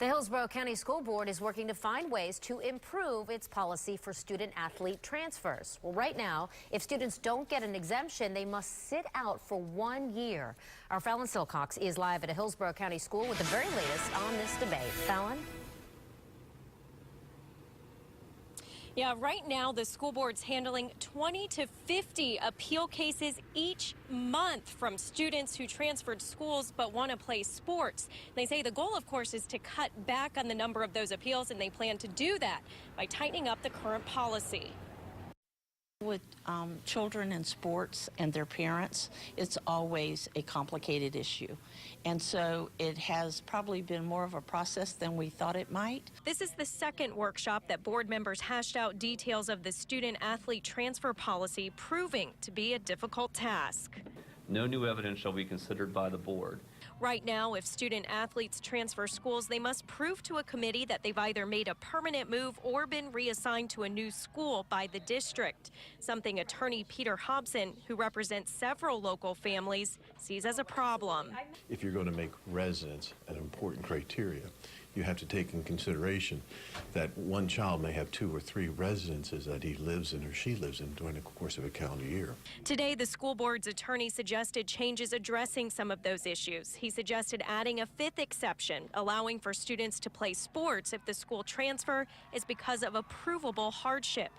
The Hillsborough County School Board is working to find ways to improve its policy for student-athlete transfers. Well, right now, if students don't get an exemption, they must sit out for 1 year. Our Fallon Silcox is live at a Hillsborough County school with the very latest on this debate. Fallon? Yeah, right now the school board's handling 20 to 50 appeal cases each month from students who transferred schools but want to play sports. They say the goal, of course, is to cut back on the number of those appeals, and they plan to do that by tightening up the current policy. With children in sports and their parents, it's always a complicated issue. And so it has probably been more of a process than we thought it might. This is the second workshop that board members hashed out details of the student-athlete transfer policy, proving to be a difficult task. No new evidence shall be considered by the board. Right now, if student-athletes transfer schools, they must prove to a committee that they've either made a permanent move or been reassigned to a new school by the district, something attorney Peter Hobson, who represents several local families, sees as a problem. If you're going to make residence an important criteria, you have to take in consideration that one child may have 2 or 3 residences that he lives in or she lives in during the course of a calendar year. Today, the school board's attorney suggested changes addressing some of those issues. He suggested adding a 5th exception, allowing for students to play sports if the school transfer is because of a provable hardship.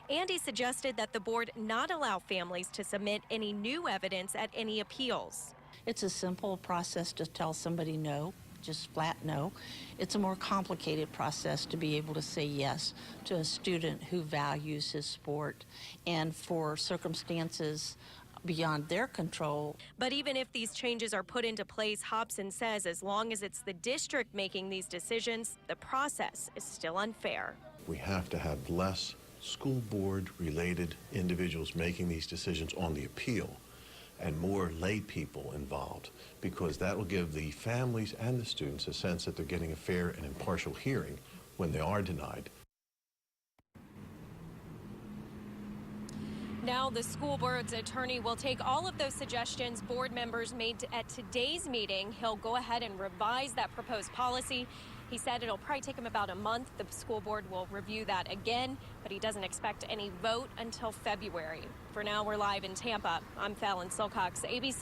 And he suggested that the board not allow families to submit any new evidence at any appeals. It's a simple process to tell somebody no. Just flat no. It's a more complicated process to be able to say yes to a student who values his sport and for circumstances beyond their control. But even if these changes are put into place, Hobson says as long as it's the district making these decisions, the process is still unfair. We have to have less school board related individuals making these decisions on the appeal and more lay people involved, because that will give the families and the students a sense that they're getting a fair and impartial hearing when they are denied. Now the school board's attorney will take all of those suggestions board members made at today's meeting. He'll go ahead and revise that proposed policy. He said it'll probably take him about a month. The school board will review that again, but he doesn't expect any vote until February. For now, we're live in Tampa. I'm Fallon Silcox, ABC.